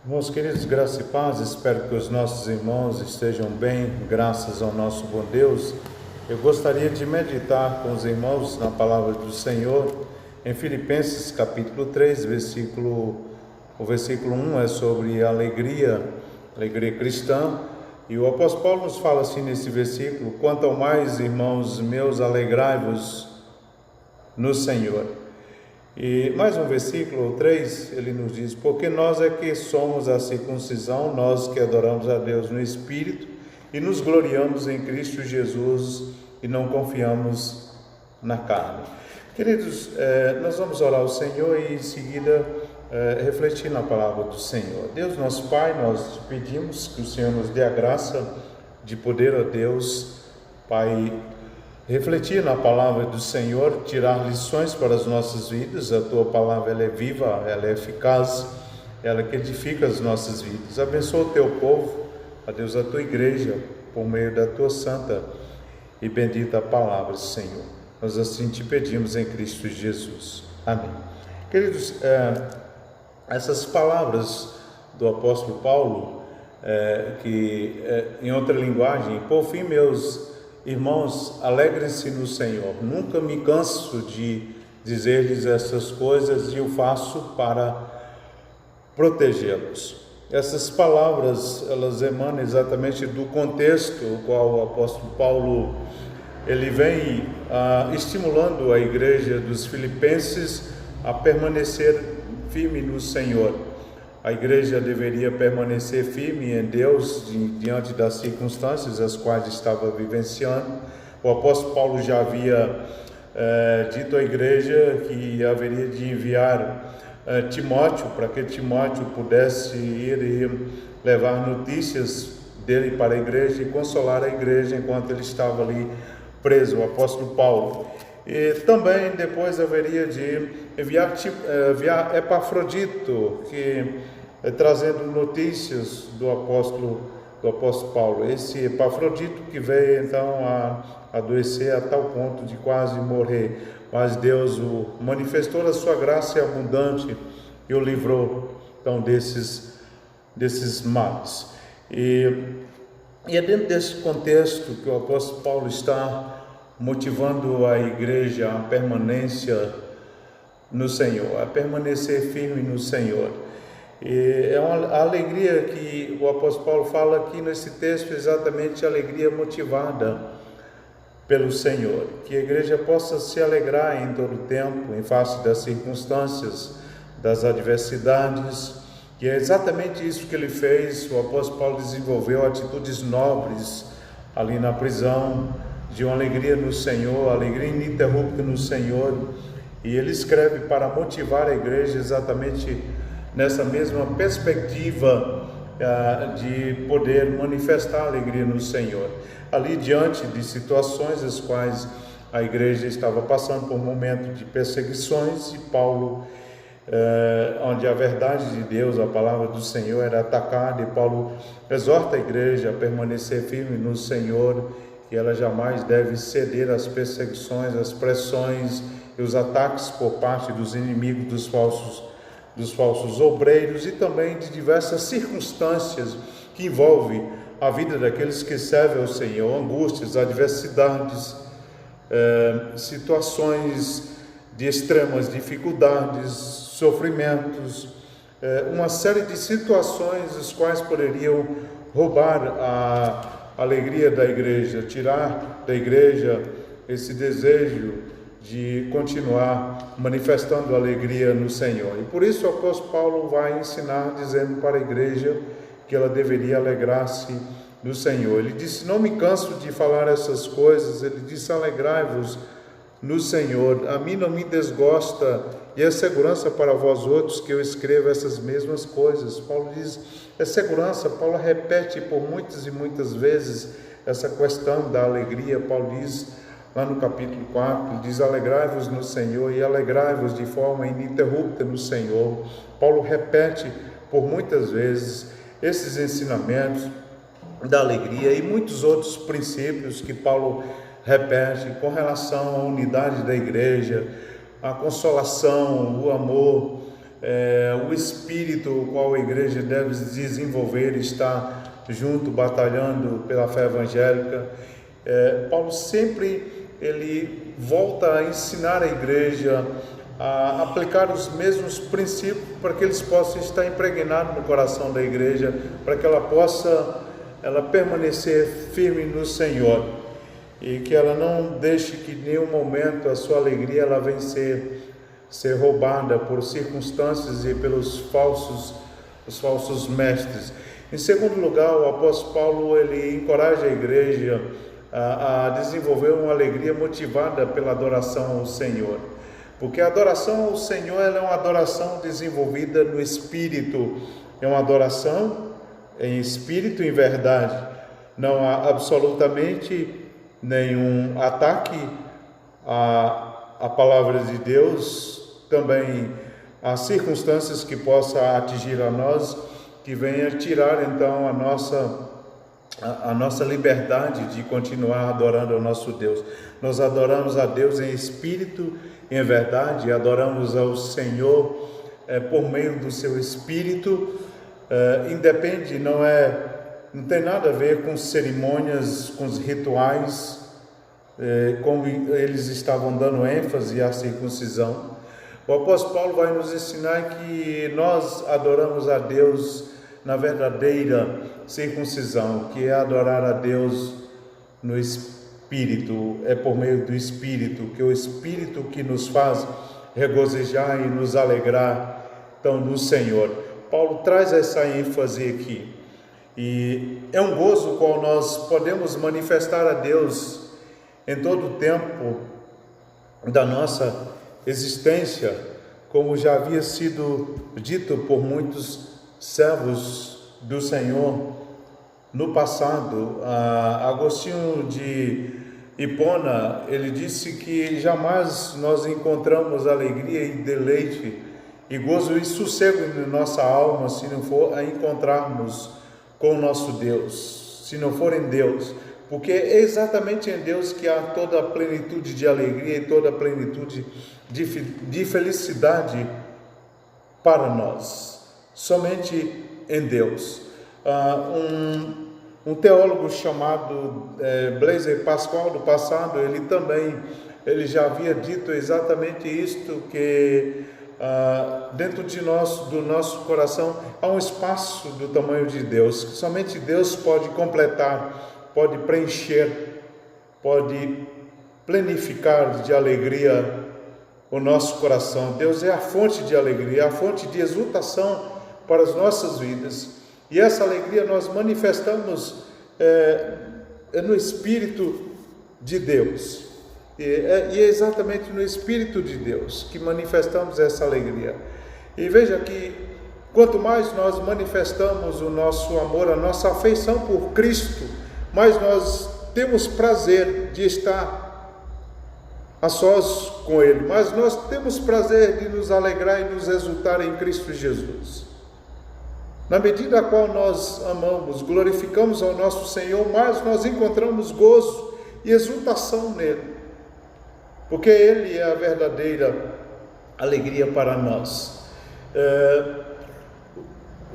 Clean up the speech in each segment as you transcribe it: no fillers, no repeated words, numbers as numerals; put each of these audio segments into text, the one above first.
Meus queridos, graça e paz, espero que os nossos irmãos estejam bem, graças ao nosso bom Deus. Eu gostaria de meditar com os irmãos na palavra do Senhor, em Filipenses capítulo 3, o versículo 1 é sobre alegria cristã, e o apóstolo Paulo nos fala assim nesse versículo: quanto ao mais, irmãos meus, alegrai-vos no Senhor. E mais um versículo 3, ele nos diz: porque nós é que somos a circuncisão, nós que adoramos a Deus no Espírito e nos gloriamos em Cristo Jesus e não confiamos na carne. Queridos, nós vamos orar ao Senhor e em seguida refletir na palavra do Senhor. Deus nosso Pai, nós te pedimos que o Senhor nos dê a graça de poder, ó Deus, Pai, refletir na palavra do Senhor, tirar lições para as nossas vidas. A tua palavra ela é viva, ela é eficaz, ela que edifica as nossas vidas. Abençoa o teu povo, ó Deus, a tua igreja, por meio da tua santa e bendita palavra, Senhor. Nós assim te pedimos em Cristo Jesus. Amém. Queridos, essas palavras do apóstolo Paulo, em outra linguagem: por fim, meus irmãos, alegrem-se no Senhor. Nunca me canso de dizer-lhes essas coisas e o faço para protegê-los. Essas palavras, elas emanam exatamente do contexto no qual o apóstolo Paulo ele vem estimulando a igreja dos Filipenses a permanecer firme no Senhor. A igreja deveria permanecer firme em Deus diante das circunstâncias as quais estava vivenciando. O apóstolo Paulo já havia dito à igreja que haveria de enviar Timóteo, para que Timóteo pudesse ir e levar notícias dele para a igreja e consolar a igreja enquanto ele estava ali preso, o apóstolo Paulo. E também depois haveria de enviar Epafrodito, que trazendo notícias do apóstolo Paulo. Esse Epafrodito que veio então a adoecer a tal ponto de quase morrer, mas Deus o manifestou a sua graça abundante e o livrou então desses males. E é dentro desse contexto que o apóstolo Paulo está motivando a igreja à permanência no Senhor, a permanecer firme no Senhor. E é uma alegria que o apóstolo Paulo fala aqui nesse texto, exatamente a alegria motivada pelo Senhor, que a igreja possa se alegrar em todo o tempo, em face das circunstâncias, das adversidades, e é exatamente isso que ele fez. O apóstolo Paulo desenvolveu atitudes nobres ali na prisão, de uma alegria no Senhor, alegria ininterrupta no Senhor, e ele escreve para motivar a igreja exatamente nessa mesma perspectiva de poder manifestar a alegria no Senhor, ali diante de situações as quais a igreja estava passando por um momento de perseguições, e Paulo, onde a verdade de Deus, a palavra do Senhor era atacada, e Paulo exorta a igreja a permanecer firme no Senhor, que ela jamais deve ceder às perseguições, às pressões e os ataques por parte dos inimigos, dos falsos obreiros, e também de diversas circunstâncias que envolvem a vida daqueles que servem ao Senhor, angústias, adversidades, situações de extremas dificuldades, sofrimentos, uma série de situações as quais poderiam roubar a alegria da igreja, tirar da igreja esse desejo de continuar manifestando alegria no Senhor. E por isso o apóstolo Paulo vai ensinar, dizendo para a igreja que ela deveria alegrar-se no Senhor. Ele disse: não me canso de falar essas coisas. Ele disse: alegrai-vos no Senhor. A mim não me desgosta, e é segurança para vós outros que eu escrevo essas mesmas coisas. Paulo diz, é segurança. Paulo repete por muitas e muitas vezes essa questão da alegria. Paulo diz lá no capítulo 4, diz: alegrai-vos no Senhor, e alegrai-vos de forma ininterrupta no Senhor. Paulo repete por muitas vezes esses ensinamentos da alegria e muitos outros princípios que Paulo repete com relação à unidade da igreja, a consolação, o amor o espírito o qual a igreja deve desenvolver, estar junto, batalhando pela fé evangélica. Paulo sempre ele volta a ensinar a igreja a aplicar os mesmos princípios para que eles possam estar impregnados no coração da igreja, para que ela possa permanecer firme no Senhor e que ela não deixe que em nenhum momento a sua alegria ela venha ser roubada por circunstâncias e pelos falsos mestres. Em segundo lugar, o apóstolo Paulo ele encoraja a igreja a desenvolver uma alegria motivada pela adoração ao Senhor, porque a adoração ao Senhor ela é uma adoração desenvolvida no Espírito, é uma adoração em espírito e em verdade. Não há absolutamente nenhum ataque à palavra de Deus, também há circunstâncias que possam atingir a nós, que venha tirar então a nossa liberdade de continuar adorando ao nosso Deus. Nós adoramos a Deus em espírito e em verdade, adoramos ao Senhor por meio do seu Espírito. Independe, não tem nada a ver com cerimônias, com os rituais, como eles estavam dando ênfase à circuncisão. O apóstolo Paulo vai nos ensinar que nós adoramos a Deus na verdadeira circuncisão, que é adorar a Deus no Espírito, é por meio do Espírito, que é o Espírito que nos faz regozijar e nos alegrar então no Senhor. Paulo traz essa ênfase aqui, e é um gozo qual nós podemos manifestar a Deus em todo o tempo da nossa existência, como já havia sido dito por muitos servos do Senhor no passado. Agostinho de Hipona, ele disse que jamais nós encontramos alegria e deleite e gozo e sossego na nossa alma se não for a encontrarmos com o nosso Deus, se não for em Deus, porque é exatamente em Deus que há toda a plenitude de alegria e toda a plenitude de felicidade para nós, somente em Deus. Um teólogo chamado Blaise Pascal do passado, ele já havia dito exatamente isto, que dentro do nosso coração há um espaço do tamanho de Deus, que somente Deus pode completar, pode preencher, pode plenificar de alegria o nosso coração. Deus é a fonte de alegria, a fonte de exultação para as nossas vidas, e essa alegria nós manifestamos no Espírito de Deus, e é exatamente no Espírito de Deus que manifestamos essa alegria. E veja que quanto mais nós manifestamos o nosso amor, a nossa afeição por Cristo, mais nós temos prazer de estar a sós com Ele, mas nós temos prazer de nos alegrar e nos exultar em Cristo Jesus. Na medida a qual nós amamos, glorificamos ao nosso Senhor, mais nós encontramos gozo e exultação nele, porque Ele é a verdadeira alegria para nós.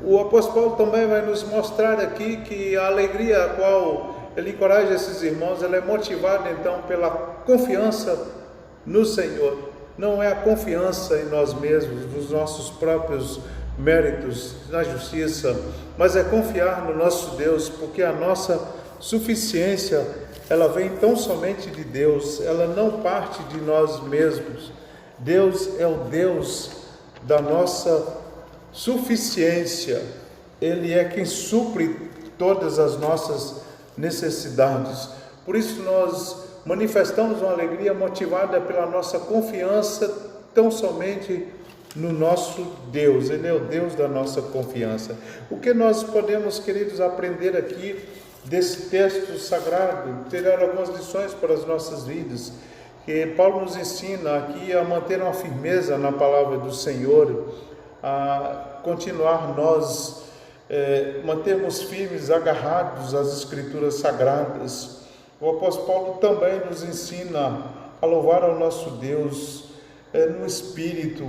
O apóstolo Paulo também vai nos mostrar aqui que a alegria a qual ele encoraja esses irmãos, ela é motivada então pela confiança no Senhor. Não é a confiança em nós mesmos, nos nossos próprios méritos, na justiça, mas é confiar no nosso Deus, porque a nossa suficiência, ela vem tão somente de Deus, ela não parte de nós mesmos. Deus é o Deus da nossa suficiência, Ele é quem supre todas as nossas necessidades. Por isso nós manifestamos uma alegria motivada pela nossa confiança tão somente no nosso Deus. Ele é o Deus da nossa confiança. O que nós podemos, queridos, aprender aqui desse texto sagrado, tirar algumas lições para as nossas vidas, que Paulo nos ensina aqui a manter uma firmeza na palavra do Senhor, a continuar nós mantermos firmes, agarrados às Escrituras Sagradas. O apóstolo Paulo também nos ensina a louvar ao nosso Deus no Espírito,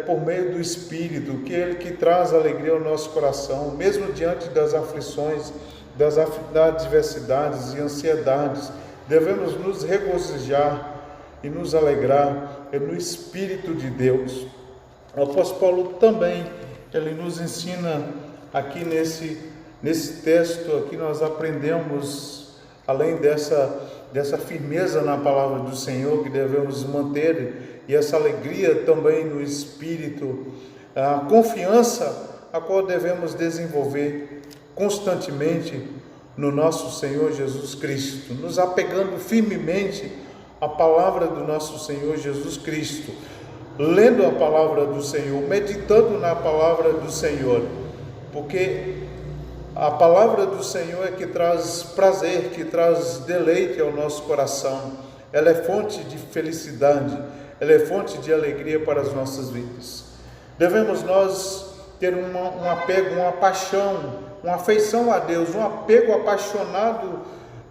por meio do Espírito, que Ele que traz alegria ao nosso coração, mesmo diante das aflições, das adversidades e ansiedades. Devemos nos regozijar e nos alegrar no Espírito de Deus. O apóstolo Paulo também, ele nos ensina aqui nesse texto, aqui nós aprendemos, além dessa firmeza na palavra do Senhor que devemos manter, e essa alegria também no Espírito, a confiança a qual devemos desenvolver constantemente no nosso Senhor Jesus Cristo, nos apegando firmemente à palavra do nosso Senhor Jesus Cristo, lendo a palavra do Senhor, meditando na palavra do Senhor, porque a palavra do Senhor é que traz prazer, que traz deleite ao nosso coração. Ela é fonte de felicidade, ela é fonte de alegria para as nossas vidas. Devemos nós ter um apego, uma paixão, uma afeição a Deus, um apego apaixonado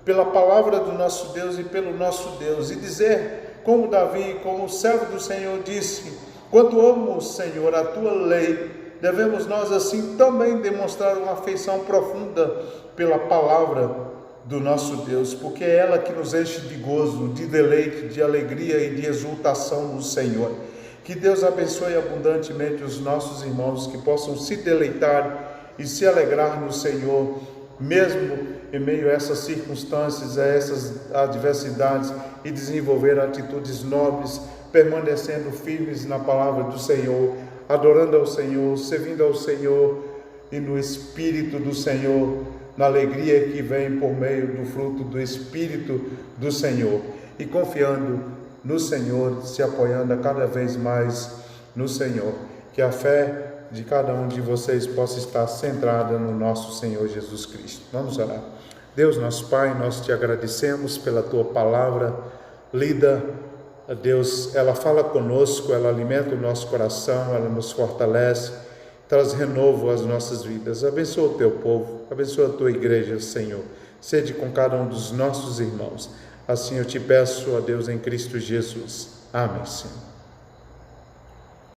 pela palavra do nosso Deus e pelo nosso Deus, e dizer, como Davi, como o servo do Senhor disse: quanto amo, Senhor, a tua lei. Devemos nós assim também demonstrar uma afeição profunda pela palavra do nosso Deus, porque é ela que nos enche de gozo, de deleite, de alegria e de exultação no Senhor. Que Deus abençoe abundantemente os nossos irmãos, que possam se deleitar e se alegrar no Senhor, mesmo em meio a essas circunstâncias, a essas adversidades, e desenvolver atitudes nobres, permanecendo firmes na palavra do Senhor, adorando ao Senhor, servindo ao Senhor e no Espírito do Senhor, na alegria que vem por meio do fruto do Espírito do Senhor, e confiando no Senhor, se apoiando a cada vez mais no Senhor. Que a fé de cada um de vocês possa estar centrada no nosso Senhor Jesus Cristo. Vamos orar. Deus, nosso Pai, nós te agradecemos pela tua palavra lida. Deus, ela fala conosco, ela alimenta o nosso coração, ela nos fortalece, traz renovo às nossas vidas. Abençoa o teu povo, abençoa a tua igreja, Senhor. Sede com cada um dos nossos irmãos. Assim eu te peço, ó Deus, em Cristo Jesus. Amém, Senhor.